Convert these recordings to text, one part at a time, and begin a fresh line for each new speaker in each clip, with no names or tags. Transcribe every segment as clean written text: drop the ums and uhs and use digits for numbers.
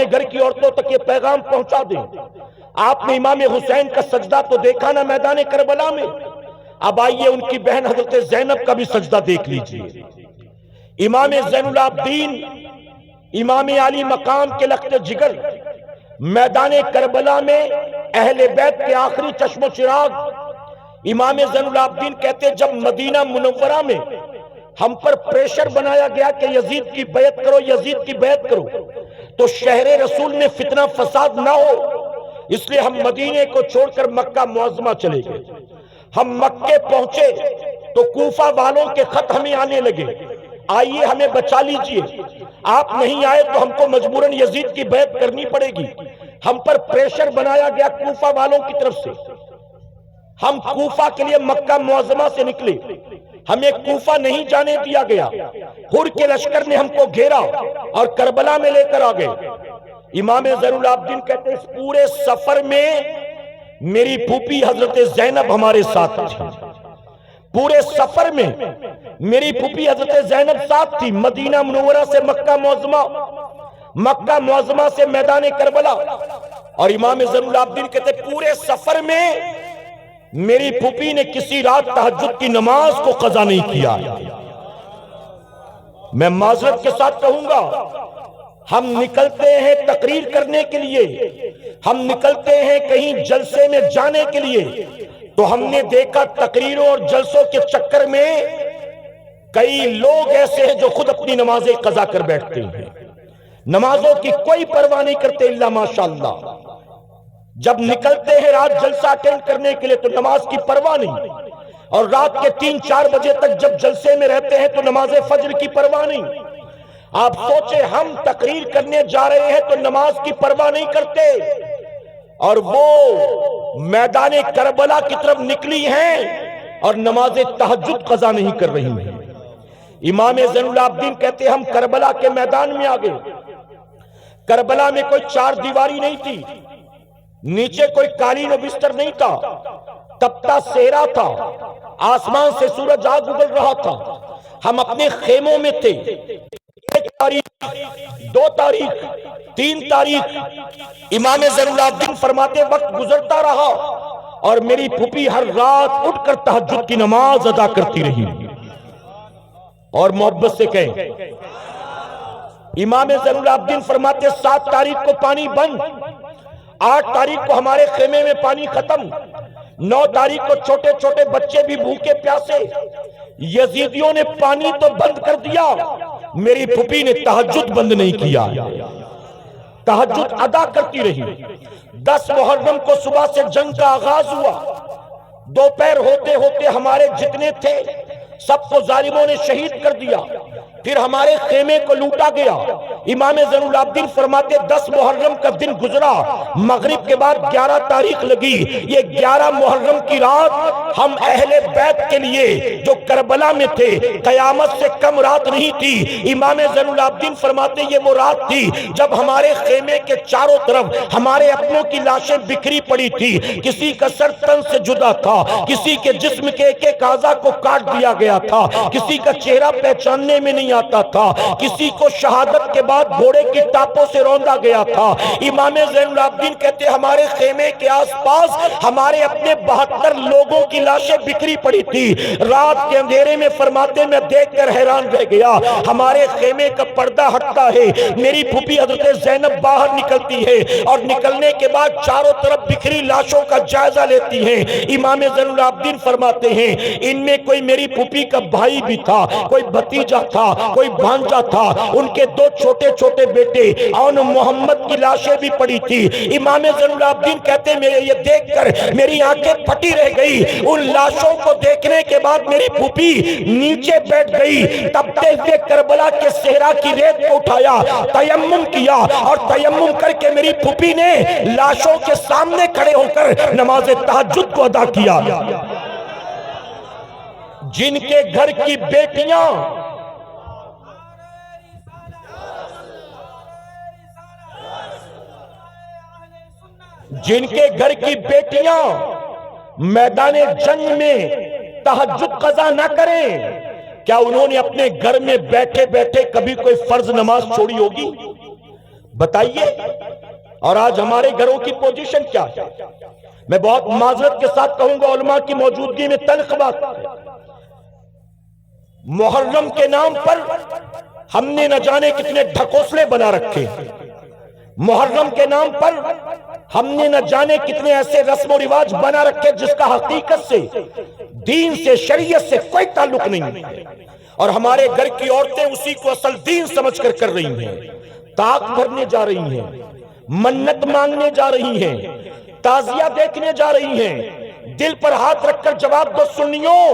گھر کی عورتوں تک یہ پیغام پہنچا دیں۔ آپ نے امام حسین کا سجدہ تو دیکھا نا میدان کربلا میں، اب آئیے ان کی بہن حضرت زینب کا بھی سجدہ دیکھ لیجئے۔ امام زین العابدین، امام علی مقام کے لخت جگر، میدان کربلا میں اہل بیت کے آخری چشم و چراغ امام زین العابدین کہتے جب مدینہ منورہ میں ہم پر پریشر بنایا گیا کہ یزید کی بیعت کرو، یزید کی بیعت کرو، تو شہر رسول میں فتنہ فساد نہ ہو، اس لیے ہم مدینے کو چھوڑ کر مکہ معظمہ چلے گئے۔ ہم مکے پہنچے تو کوفہ والوں کے خط ہمیں آنے لگے، آئیے ہمیں بچا لیجئے، آپ نہیں آئے تو ہم کو مجبوراً یزید کی بیعت کرنی پڑے گی۔ ہم پر پریشر بنایا گیا کوفہ والوں کی طرف سے، ہم کوفہ کے لیے مکہ معظمہ سے نکلے، ہمیں کوفہ نہیں جانے دیا گیا، ہر کے لشکر نے ہم کو گھیرا اور کربلا میں لے کر آ گئے۔ امام زین العابدین کہتے ہیں اس پورے سفر میں میری پھوپھی حضرت زینب ہمارے ساتھ تھی، پورے سفر میں میری پھوپھی حضرت زینب ساتھ تھی، مدینہ منورہ سے مکہ معظمہ، مکہ معظمہ سے میدان کربلا۔ اور امام زین العابدین کہتے ہیں پورے سفر میں میری پھوپھی نے کسی رات تہجد کی نماز کو قضا نہیں کیا۔ میں معذرت کے ساتھ کہوں گا، ہم نکلتے ہیں تقریر کرنے کے لیے، ہم نکلتے ہیں کہیں جلسے میں جانے کے لیے، تو ہم نے دیکھا تقریروں اور جلسوں کے چکر میں کئی لوگ ایسے ہیں جو خود اپنی نمازیں قضا کر بیٹھتے ہیں، نمازوں کی کوئی پرواہ نہیں کرتے الا ماشاءاللہ۔ جب نکلتے ہیں رات جلسہ اٹینڈ کرنے کے لیے تو نماز کی پرواہ نہیں، اور رات کے 3-4 بجے تک جب جلسے میں رہتے ہیں تو نماز فجر کی پرواہ نہیں۔ آپ سوچیں ہم تقریر کرنے جا رہے ہیں تو نماز کی پرواہ نہیں کرتے، اور وہ میدان کربلا کی طرف نکلی ہیں اور نماز تہجد قضا نہیں کر رہی ہیں۔ امام زین العابدین کہتے ہیں ہم کربلا کے میدان میں آگئے، کربلا میں کوئی 4 دیواری نہیں تھی، نیچے کوئی قالین و بستر نہیں تھا، تپتا صحرا تھا، آسمان سے سورج آگ اگل رہا تھا، ہم اپنے خیموں میں تھے۔ 1 تاریخ، 2 تاریخ، 3 تاریخ، امام زین العابدین فرماتے وقت گزرتا رہا اور میری پھوپھی ہر رات اٹھ کر تہجد کی نماز ادا کرتی رہی۔ اور محبت سے کہیں امام زین العابدین فرماتے 7 تاریخ کو پانی بند، 8 تاریخ کو ہمارے خیمے میں پانی ختم، 9 تاریخ کو چھوٹے چھوٹے بچے بھی بھوکے پیاسے، یزیدیوں نے پانی تو بند کر دیا، میری پھوپھی نے تہجد بند نہیں کیا، تہجد ادا کرتی رہی۔ 10 محرم کو صبح سے جنگ کا آغاز ہوا، دوپہر ہوتے ہوتے ہمارے جتنے تھے سب کو ظالموں نے شہید کر دیا، پھر ہمارے خیمے کو لوٹا گیا۔ امام زین العابدین فرماتے 10 محرم کا دن گزرا، مغرب کے بعد 11 تاریخ لگی، یہ 11 محرم کی رات ہم اہل بیت کے لیے جو کربلا میں تھے قیامت سے کم رات نہیں تھی۔ امام زین العابدین فرماتے یہ وہ رات تھی جب ہمارے خیمے کے چاروں طرف ہمارے اپنوں کی لاشیں بکھری پڑی تھی، کسی کا سر تن سے جدا تھا، کسی کے جسم کے ایک ایک اعضاء کو کاٹ دیا گیا تھا، کسی کا چہرہ پہچاننے میں نہیں آتا تھا، کسی کو شہادت کے بعد گھوڑے کی ٹاپوں سے روندا گیا تھا۔ امام زین العابدین کہتے ہمارے خیمے کے آس پاس ہمارے اپنے 72 لوگوں کی لاشیں بکھری پڑی تھی۔ رات کے اندھیرے میں فرماتے میں دیکھ کر حیران رہ گیا، ہمارے خیمے کا پردہ ہٹتا ہے، میری پھوپھی حضرت زینب باہر نکلتی ہے اور نکلنے کے بعد چاروں طرف بکھری لاشوں کا جائزہ لیتی ہیں۔ امام زین العابدین فرماتے ہیں ان میں کوئی میری پھوپھی کا بھائی بھی تھا، کوئی بھتیجا تھا، کوئی بھانجا تھا، ان کے 2 چھوٹے چھوٹے بیٹے اور محمد کی لاشیں بھی پڑی تھی۔ امام زین العابدین کہتے میرے یہ دیکھ کر میری آنکھیں پھٹی رہ گئی، ان لاشوں کو دیکھنے کے بعد میری پھوپھی نیچے بیٹھ گئی، تپتے ہوئے کربلا کے صحرا کی ریت کو اٹھایا، تیمم کیا، اور تیمم کر کے میری پھوپھی نے لاشوں کے سامنے کھڑے ہو کر نماز تہجد کو ادا کیا۔ جن کے گھر کی بیٹیاں میدان جنگ میں تہجد قضا نہ کریں، کیا انہوں نے اپنے گھر میں بیٹھے بیٹھے کبھی کوئی فرض نماز چھوڑی ہوگی؟ بتائیے. اور آج ہمارے گھروں کی پوزیشن کیا ہے؟ میں بہت معذرت کے ساتھ کہوں گا علماء کی موجودگی میں تلخ بات. محرم کے نام پر ہم نے نہ جانے کتنے ڈھکوسلے بنا رکھے. محرم کے نام پر ہم نے نہ جانے کتنے ایسے رسم و رواج بنا رکھے جس کا حقیقت سے، دین سے، شریعت سے کوئی تعلق نہیں. اور ہمارے گھر کی عورتیں اسی کو اصل دین سمجھ کر کر رہی ہیں. طاق بھرنے جا رہی ہیں، منت مانگنے جا رہی ہیں، تعزیہ دیکھنے جا رہی ہیں. دل پر ہاتھ رکھ کر جواب دو سنیوں،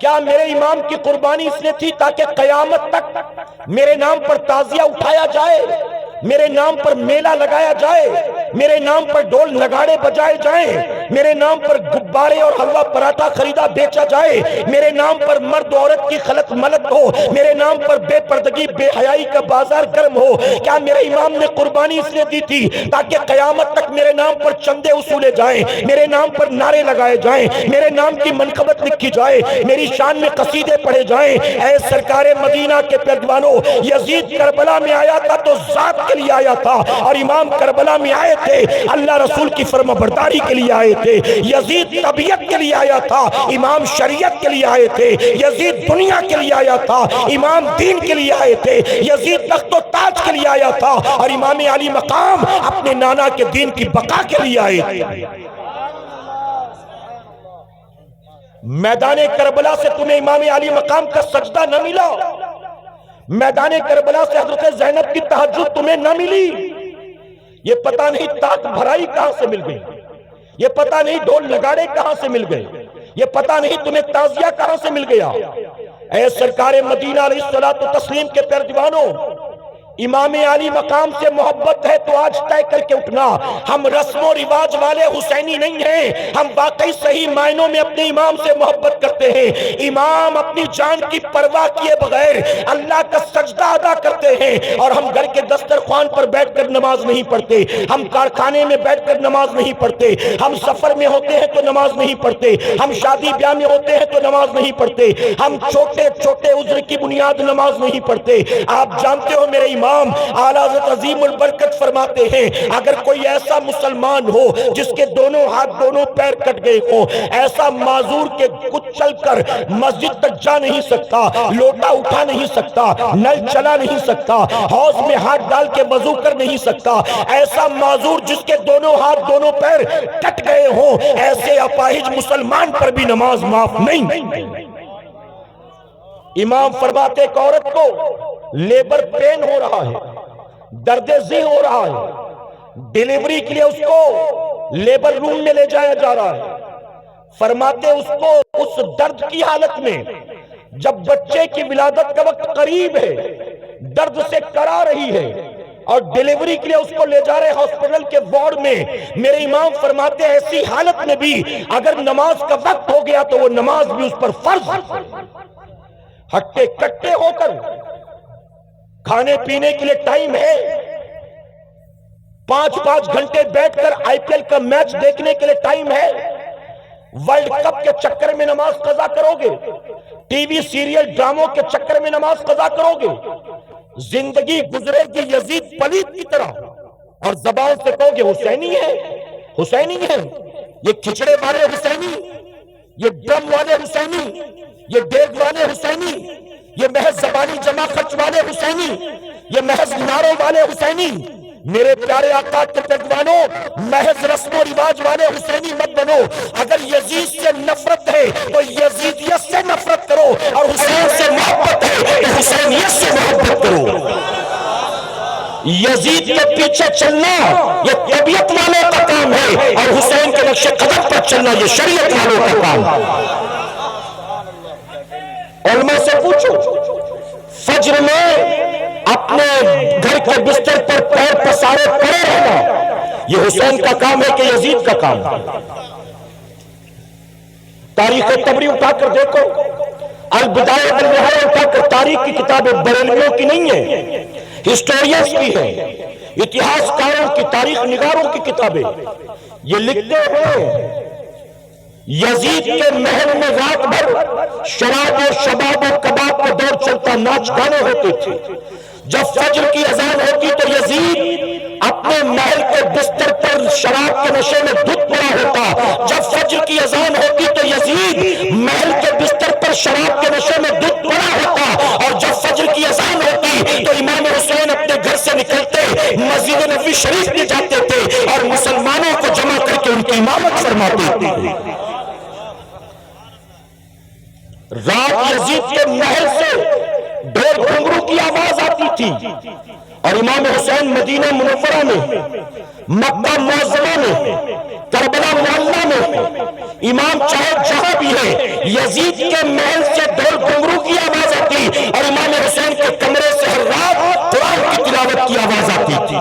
کیا میرے امام کی قربانی اس لیے تھی تاکہ قیامت تک میرے نام پر تعزیہ اٹھایا جائے، میرے نام پر میلہ لگایا جائے، میرے نام پر ڈول نگاڑے بجائے جائیں، میرے نام پر گبارے اور حلوہ پراٹھا خریدا بیچا جائے، میرے نام پر مرد عورت کی خلط ملط ہو، میرے نام پر بے پردگی بے حیائی کا بازار گرم ہو؟ کیا میرے امام نے قربانی اس لیے دی تھی تاکہ قیامت تک میرے نام پر چندے وصولے جائیں، میرے نام پر نعرے لگائے جائیں، میرے نام کی منقبت لکھی جائے، میری شان میں قصیدے پڑھے جائیں؟ اے سرکار مدینہ کے پیروانوں، یزید کربلا میں آیا تھا تو ذات کے لیے آیا تھا، اور امام کربلا میں آئے تھے اللہ رسول کی فرما برداری کے لیے آئے تھے. یزید طبیعت کے لیے آیا تھا، امام شریعت کے لیے آئے تھے. یزید دنیا کے لیے آیا تھا، امام دین کے لیے آئے تھے. یزید تخت و تاج کے لیے آیا تھا، اور امام علی مقام اپنے نانا کے دین کی بقا کے لیے آئے تھے. میدان کربلا سے تمہیں امام علی مقام کا سجدہ نہ ملا، میدان کربلا سے حضرت زینب کی تہجد تمہیں نہ ملی. یہ پتہ نہیں طاق بھرائی کہاں سے مل گئی، یہ پتہ نہیں ڈھول نگاڑے کہاں سے مل گئے، یہ پتہ نہیں تمہیں تعزیہ کہاں سے مل گیا. اے سرکار مدینہ علیہ الصلوۃ والتسلیم کے پیروانوں، امام علی مقام سے محبت ہے تو آج طے کر کے اٹھنا. ہم رسم و رواج والے حسینی نہیں ہیں، ہم واقعی صحیح معنوں میں اپنے امام سے محبت کرتے ہیں. امام اپنی جان کی پرواہ کیے بغیر اللہ کا سجدہ ادا کرتے ہیں، اور ہم گھر کے دسترخوان پر بیٹھ کر نماز نہیں پڑھتے، ہم کارخانے میں بیٹھ کر نماز نہیں پڑھتے، ہم سفر میں ہوتے ہیں تو نماز نہیں پڑھتے، ہم شادی بیاہ میں ہوتے ہیں تو نماز نہیں پڑھتے، ہم چھوٹے چھوٹے عذر کی بنیاد نماز نہیں پڑھتے. آپ جانتے ہو میرے امام اعلیٰ حضرت عظیم البرکت فرماتے ہیں، اگر کوئی ایسا مسلمان ہو جس کے دونوں ہاتھ دونوں پیر کٹ گئے ہوں، ایسا معذور کے کچھ چل کر مسجد تک جا نہیں سکتا، لوٹا اٹھا نہیں سکتا، نل چلا نہیں سکتا، حوض میں ہاتھ ڈال کے وضو کر نہیں سکتا، ایسا معذور جس کے دونوں ہاتھ دونوں پیر کٹ گئے ہوں، ایسے اپاہج مسلمان پر بھی نماز معاف نہیں. امام فرماتے ایک عورت کو لیبر پین ہو رہا ہے، درد ذی ہو رہا ہے، ڈیلیوری کے لیے اس کو لیبر روم میں لے جایا جا رہا ہے. فرماتے اس کو اس درد کی حالت میں جب بچے کی ولادت کا وقت قریب ہے، درد سے کرا رہی ہے، اور ڈیلیوری کے لیے اس کو لے جا رہے ہاسپٹل کے وارڈ میں، میرے امام فرماتے ایسی حالت میں بھی اگر نماز کا وقت ہو گیا تو وہ نماز بھی اس پر فرض. ہٹے کٹے ہو کر کھانے پینے کے لیے ٹائم ہے، 5 گھنٹے بیٹھ کر آئی پی ایل کا میچ دیکھنے کے لیے ٹائم ہے، ورلڈ کپ کے چکر میں نماز قضا کرو گے، ٹی وی سیریل ڈراموں کے چکر میں نماز قضا کرو گے، زندگی گزرے گی یزید پلید کی طرح، اور زبان سے کہو گے حسینی ہے، حسینی ہے. یہ کھچڑے والے حسینی، یہ ڈرم والے حسینی، یہ دیگ والے حسینی، یہ محض زبانی جمع خرچ والے حسینی، یہ محض نعروں والے حسینی. میرے پیارے آقا کے پیروانوں، محض رسم و رواج والے حسینی مت بنو. اگر یزید سے نفرت ہے تو یزیدیت سے نفرت کرو، اور حسین سے محبت ہے تو حسینیت سے محبت کرو. یزید کے پیچھے چلنا یہ طبیعت والوں کا کام ہے، اور حسین کے نقش قدم پر چلنا یہ شریعت والوں کا کام ہے. علماء سے پوچھو، فجر میں اپنے گھر کے بستر پر پیر پسارے پڑے رہنا یہ حسین کا کام ہے کہ یزید کا کام ہے؟ تاریخ طبری اٹھا کر دیکھو، البدایہ والنہایہ اٹھا کر، تاریخ کی کتابیں بریلویوں کی نہیں ہیں، ہسٹورینز کی ہیں، اتہاس کاروں کی، تاریخ نگاروں کی کتابیں. یہ لکھتے ہیں یزید کے محل میں رات بھر شراب و شباب و کباب کا دور چلتا، ناچ گانے ہوتے تھے. جب فجر کی اذان ہوتی تو یزید اپنے محل کے بستر پر شراب کے نشے میں دھت پڑا ہوتا. جب فجر کی اذان ہوتی تو یزید محل کے بستر پر شراب کے نشے میں دھت پڑا ہوتا. اور جب فجر کی اذان ہوتی تو امام حسین اپنے گھر سے نکلتے مسجد نبوی شریف میں جاتے تھے اور مسلمانوں کو جمع کر کے ان کی امامت فرماتے تھے. رات یزید کے محل سے ڈھول گھنگرو کی آواز آتی تھی اور امام حسین مدینہ منورہ میں، مکہ معظمہ میں، کربلا معلیٰ میں، امام چاہے جہاں بھی ہے، یزید کے محل سے ڈھول گھنگرو کی آواز آتی اور امام حسین کے کمرے سے ہر رات قرآن کی تلاوت کی آواز آتی تھی.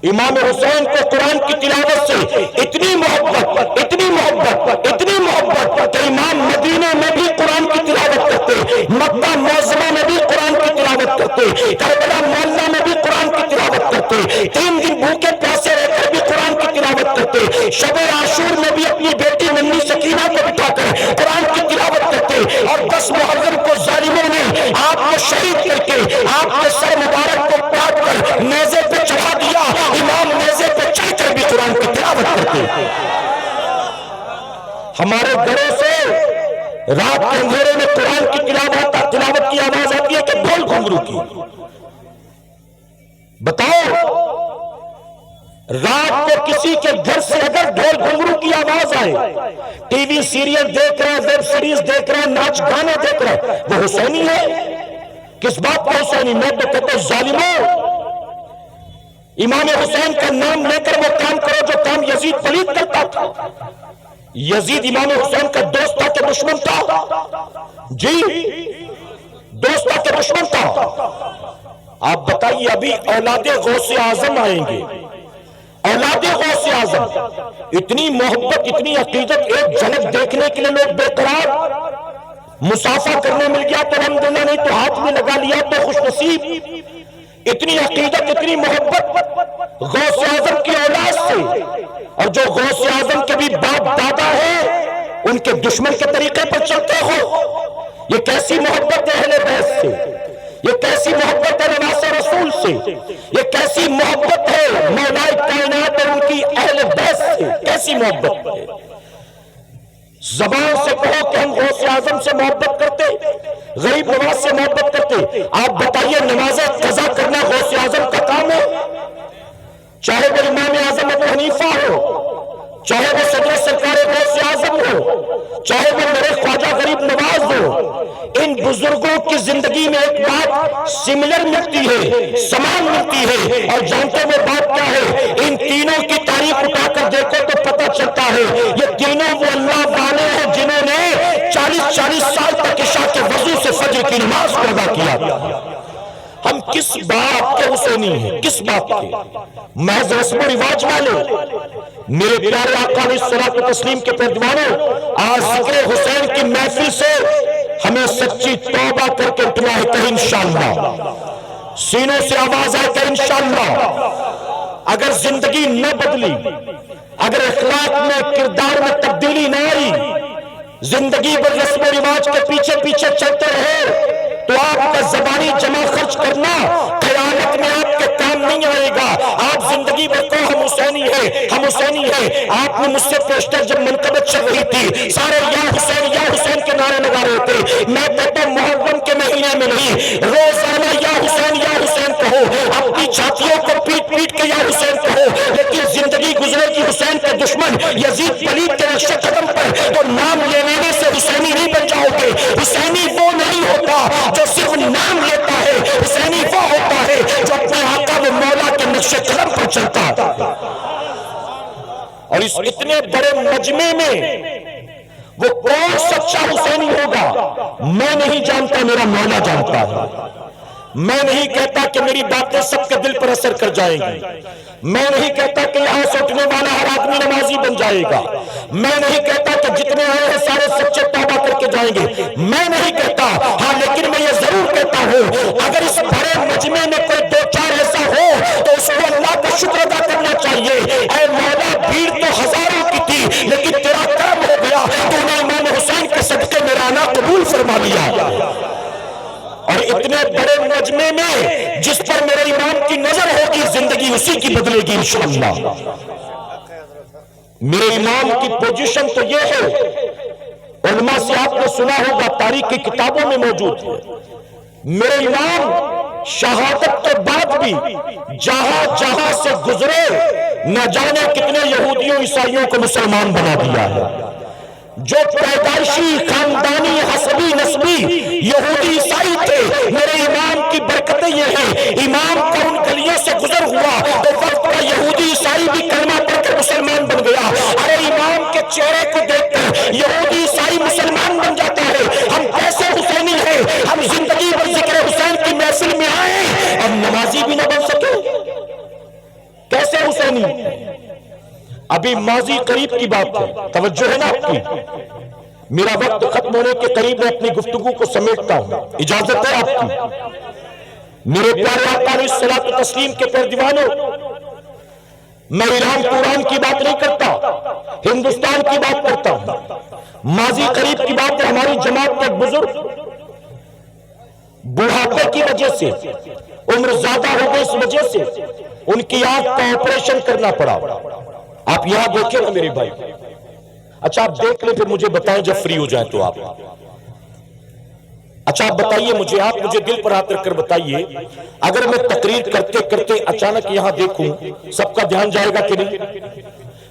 امام حسین کو قرآن کی تلاوت سے اتنی محبت، اتنی محبت، اتنی محبت کہ امام مدینہ میں بھی قرآن کی تلاوت کرتے، مکہ معظمہ میں بھی قرآن کی تلاوت کرتے، کربلا معلیٰ میں بھی قرآن کی تلاوت کرتے، 3 دن بھوکے پیاسے رہ کر بھی قرآن کی تلاوت کرتے، شب عاشور میں بھی اپنی بیٹی ننھی سکینہ کو بٹھا کر قرآن کی تلاوت کرتے. اور 10 محرم کو ظالموں نے آپ کو شہید کر کے آپ کے سر مبارک کو کاٹ کر نیزے پہ چڑھا دیا. امام نیزے پہ چڑھ کر بھی قرآن کی تلاوت کرتے. ہمارے گھروں سے رات کے اندھیرے میں قرآن کی تلاوت کی آواز آتی ہے کہ ڈھول گھنگرو کی. بتاؤ رات کو کسی کے گھر سے اگر ڈھول گھنگرو کی آواز آئے، ٹی وی سیریل دیکھ رہا ہے، ویب سیریز دیکھ رہا ہے، ناچ گانے دیکھ رہا ہے، وہ حسینی ہے؟ کس بات کا حسینی؟ میں تو کہتا ہوں ظالموں، امام حسین کا نام لے کر وہ کام کرو جو کام یزید پلید کرتا تھا. یزید امام حسین کا دوست تھا کہ دشمن تھا؟ جی دوست تھا کہ دشمن تھا؟ آپ بتائیے. ابھی اولاد غوث اعظم آئیں گے، اولاد غوث اعظم. اتنی محبت، اتنی عقیدت، ایک جھلک دیکھنے کے لیے لوگ بے قرار. مسافہ کرنے مل گیا تو الحمدللہ، نہیں تو ہاتھ میں لگا لیا تو خوش نصیب. اتنی عقیدت، اتنی محبت غوث اعظم کی اولاد سے. اور جو غوث اعظم کے بھی باپ دادا ہیں ان کے دشمن کے طریقے پر چلتے ہو. یہ کیسی محبت ہے اہل بیت سے؟ یہ کیسی محبت ہے نواسہ رسول سے؟ یہ کیسی محبت ہے مولا کائنات اور ان کی اہل بیت سے؟ کیسی محبت ہے؟ زبان سے کہو کہ ہم غوث اعظم سے محبت کرتے، غریب نواز سے محبت کرتے. آپ بتائیے نماز قضا کرنا غوث اعظم کا کام ہے؟ چاہے وہ امام اعظم ابو حنیفہ ہو، چاہے وہ صدر سرکار غوث اعظم ہو، چاہے وہ میرے خواجہ غریب نواز ہو. ان بزرگوں کی زندگی میں ایک بات سملر ملتی ہے، سمان ملتی ہے. اور جانتے وہ بات کیا ہے؟ ان تینوں کی تاریخ اٹھا کر دیکھو تو پتہ چلتا ہے یہ تینوں وہ اللہ والے ہیں جنہوں نے 40 سال تک عشاء کے وضو سے فجر کی نماز کو ادا کیا. ہم کس بات کے حسینی ہیں؟ کس بات کے؟ محض رسم و رواج والے؟ میرے پیارے آقا علیہ الصلوۃ والتسلیم کے پیروانوں، آج ذکر حسین کی محفل سے ہمیں سچی توبہ کر کے اٹھنا ہے کہ انشاءاللہ سینوں سے آواز آئے کہ انشاءاللہ اگر زندگی نہ بدلی، اگر اخلاق میں، کردار میں تبدیلی نہ آئی، زندگی بھر رسم و رواج کے پیچھے پیچھے چلتے رہے تو آپ کا زبانی جمع خرچ کرنا قیامت میں آپ کے کام نہیں آئے گا. آپ زندگی میں کہو ہم حسینی ہیں، ہم حسینی ہیں. آپ نے مجھ سے پوسٹر جب منقبت چل رہی تھی سارے یا حسین کے نعرے لگا رہے تھے. میں کہتا ہوں محرم کے مہینے میں نہیں، روزانہ یا حسین کہو، اپنی چھاتیوں کو پیٹ پیٹ کے یا حسین کہو. لیکن زندگی گزرے گی حسین کے دشمن یزید پلید کے نقش قدم پر تو نام لینے سے حسینی نہیں بن جاؤ گے. حسینی وہ نہیں ہوتا جو صرف نام لیتا ہے، حسینی وہ ہوتا ہے جو اپنے آقا و مولا کے نقش قدم پر چلتا ہے. اور اس اتنے بڑے مجمع میں وہ کون سچا حسینی ہوگا میں نہیں جانتا، میرا مولا جانتا ہے. میں نہیں کہتا کہ میری باتیں سب کے دل پر اثر کر جائیں گی. میں نہیں کہتا کہ یہاں سے اٹھنے والا ہر آدمی نمازی بن جائے گا. میں نہیں کہتا کہ جتنے آئے ہیں سارے سچے توبہ کر کے جائیں گے. میں نہیں کہتا. ہاں لیکن میں یہ ضرور کہتا ہوں اگر اس بڑے مجمع میں کوئی 2-4 ایسا ہو تو اس کو اللہ کا شکر ادا کرنا چاہیے. اے مولا بھیڑ تو ہزاروں کی تھی لیکن تیرا کرم ہو گیا، تو نے امام حسین کے صدقے میرا آنا قبول فرما لیا. اور اتنے بڑے مجمع میں جس پر میرے امام کی نظر ہوگی زندگی اسی کی بدلے گی انشاءاللہ۔ میرے امام کی پوزیشن تو یہ ہے، علماء سے آپ نے سنا ہوگا، تاریخ کی کتابوں میں موجود ہے، میرے امام شہادت کے بعد بھی جہاں جہاں سے گزرے نہ جانے کتنے یہودیوں عیسائیوں کو مسلمان بنا دیا ہے۔ جو پیدائشی خاندانی حسبی نسبی یہودی عیسائی تھے، میرے امام کی برکتیں یہ ہیں، امام کا ان گلیوں سے گزر ہوا تو وقت کا یہودی عیسائی بھی کلمہ پڑھ کر مسلمان بن گیا۔ ارے امام کے چہرے کو دیکھ کر یہودی عیسائی مسلمان بن جاتا ہے۔ ہم کیسے حسینی ہیں؟ ہم زندگی بھر ذکر حسین کی محفل میں آئے اور نمازی بھی نہ بن سکے، کیسے حسینی؟ ابھی ماضی قریب کی بات ہے، توجہ ہے نا آپ کی؟ میرا وقت ختم ہونے کے قریب میں اپنی گفتگو کو سمیٹتا ہوں، اجازت ہے آپ کی؟ میرے پیارے آقا علیہ الصلوۃ والتسلیم کے پیارے دیوانوں، میں ایران قرآن کی بات نہیں کرتا، ہندوستان کی بات کرتا ہوں۔ ماضی قریب کی بات ہے، ہماری جماعت کے بزرگ بڑھاپے کی وجہ سے، عمر زیادہ ہو گئی اس وجہ سے ان کی آنکھ کا آپریشن کرنا پڑا۔ آپ یہاں دیکھیں نا میرے بھائی، اچھا آپ دیکھ لیں پھر مجھے بتائیں جب فری ہو جائیں تو آپ، اچھا آپ بتائیے مجھے، آپ مجھے دل پر ہاتھ رکھ کر بتائیے، اگر میں تقریر کرتے کرتے اچانک یہاں دیکھوں سب کا دھیان جائے گا کہ نہیں؟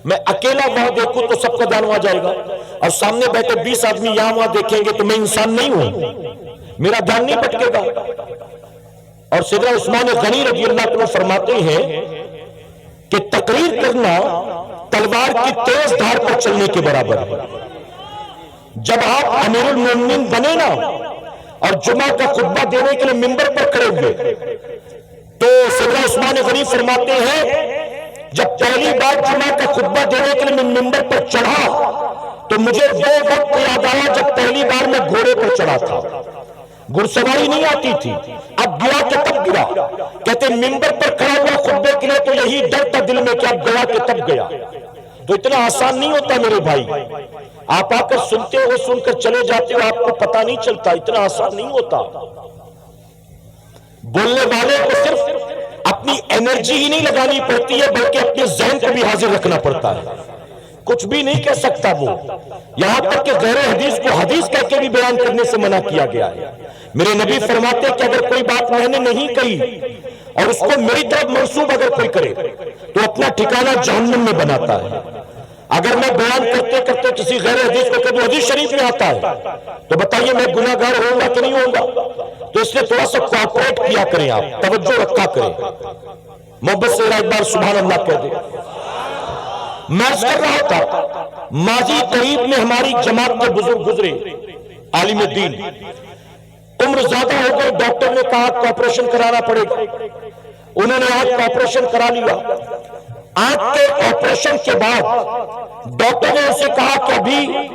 میں اکیلا وہاں دیکھوں تو سب کا دھیان وہاں جائے گا، اور سامنے بیٹھے 20 آدمی یہاں وہاں دیکھیں گے تو میں انسان نہیں ہوں، میرا دھیان نہیں بھٹکے گا؟ اور سیدنا عثمان غنی رضی اللہ عنہ فرماتے ہیں کہ تقریر کرنا تلوار کی تیز دھار پر چلنے کے برابر ہے۔ جب آپ امیر المومنین بنے نا اور جمعہ کا خطبہ دینے کے لیے منبر پر کھڑے ہوئے تو سیدنا عثمان غنی فرماتے ہیں جب پہلی بار جمعہ کا خطبہ دینے کے لیے میں منبر پر چڑھا تو مجھے وہ وقت یاد آیا جب پہلی بار میں گھوڑے پر چڑھا تھا، گھڑ سواری نہیں آتی تھی، اب گیا کہ تب گیا، کہتے منبر پر کھڑا ہوا خطبے کے لیے تو یہی ڈر تھا دل میں کہ اب گیا کہ تب گیا۔ تو اتنا آسان نہیں ہوتا میرے بھائی، آپ آ کر سنتے ہو، سن کر چلے جاتے ہو، آپ کو پتہ نہیں چلتا، اتنا آسان نہیں ہوتا۔ بولنے والے کو صرف اپنی انرجی ہی نہیں لگانی پڑتی ہے بلکہ اپنے ذہن کو بھی حاضر رکھنا پڑتا ہے، کچھ بھی نہیں کہہ سکتا وہ، یہاں تک کہ غیر حدیث کو حدیث کہہ کے بھی بیان کرنے سے منع کیا گیا ہے۔ میرے نبی فرماتے ہیں کہ اگر کوئی بات میں نے نہیں کہی اور اس کو میری طرف منسوب اگر کوئی کرے تو اپنا ٹھکانہ جہنم میں بناتا ہے۔ اگر میں بیان کرتے کرتے کسی غیر حدیث کو کہوں حدیث شریف میں آتا ہے تو بتائیے میں گناہ گار ہوں گا کہ نہیں ہوں گا؟ تو اس لیے تھوڑا سا کوآپریٹ کیا کریں، آپ توجہ رکھا کریں، محبت سے ایک بار سبحان اللہ کہہ دیں۔ میں عرض کر رہا تھا ماضی قریب میں ہماری جماعت کے بزرگ گزرے، عالم دین، عمر زیادہ ہو گئے، ڈاکٹر نے کہا کہ آپریشن کرانا پڑے گا، انہوں نے آنکھ کا آپریشن کرا لیا۔ آنکھ کے آپریشن کے بعد ڈاکٹر نے اسے کہا کہ ابھی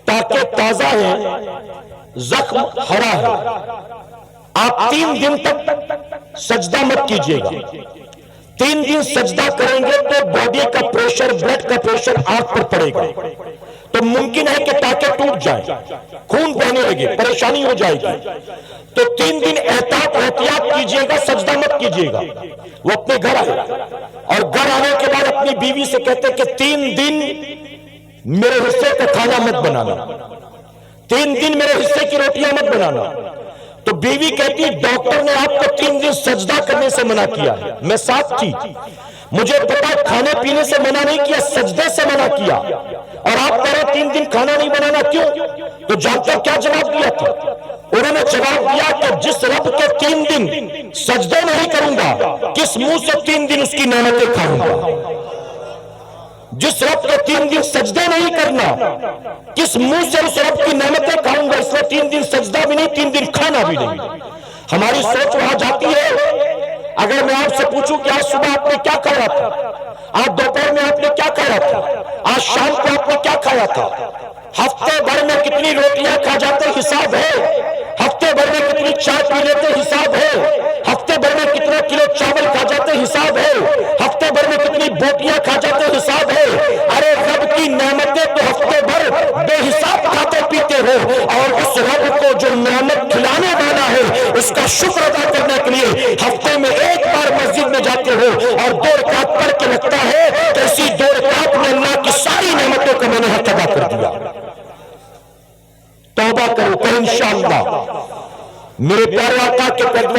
تاکہ تازہ ہے، زخم ہرا ہے، آپ 3 دن تک سجدہ مت کیجیے گا، 3 دن سجدہ کریں گے تو باڈی کا پریشر، بلڈ کا پریشر آنکھ پر پڑے گا تو ممکن ہے کہ ٹانکے ٹوٹ جائیں، خون بہنے لگے، پریشانی ہو جائے گی، تو 3 دن احتیاط کیجیے گا، سجدہ مت کیجیے گا۔ وہ اپنے گھر آئے اور گھر آنے کے بعد اپنی بیوی سے کہتے کہ 3 دن میرے حصے کا کھانا مت بنانا، 3 دن میرے حصے کی روٹیاں مت بنانا۔ تو بیوی کہتی ڈاکٹر نے آپ کو 3 دن سجدہ کرنے سے منع کیا ہے، میں ساتھ تھی، مجھے پتا کھانے پینے سے منع نہیں کیا، سجدے سے منع کیا، اور آپ کہہ رہے 3 دن کھانا نہیں بنانا، کیوں؟ تو جانتے ہو کیا جواب دیا تھا؟ انہوں نے جواب دیا کہ جس رب کے 3 دن سجدے نہیں کروں گا، کس منہ سے 3 دن اس کی نعمتیں کھاؤں گا؟ جس رب کے 3 دن سجدے نہیں کرنا، کس منہ سے اس رب کی نعمتیں کھاؤں گا؟ اس لیے 3 دن سجدہ بھی نہیں، 3 دن کھانا بھی نہیں۔ ہماری سوچ وہاں جاتی ہے۔ اگر میں آپ سے پوچھوں کہ آج صبح آپ نے کیا کھایا تھا، آج دوپہر میں آپ نے کیا کھایا تھا، آج شام کو آپ نے کیا کھایا تھا، ہفتے بھر میں کتنی روٹیاں کھا جاتے حساب ہے، ہفتے بھر میں کتنی چائے پی لیتے حساب ہے، ہفتے بھر میں کتنا کلو چاول کھا جاتے حساب ہے، ہفتے بھر میں کتنی بوٹیاں کھا جاتے حساب ہے۔ ارے رب کی نعمتیں تو ہفتے بھر بے حساب کھاتے پیتے ہو، اور اس رب کو جو نعمت کھلانے والا ہے اس کا شکر ادا کرنا دیا. توبہ کرو کہ انشاءاللہ میرے پیارے آقا کے پیدوان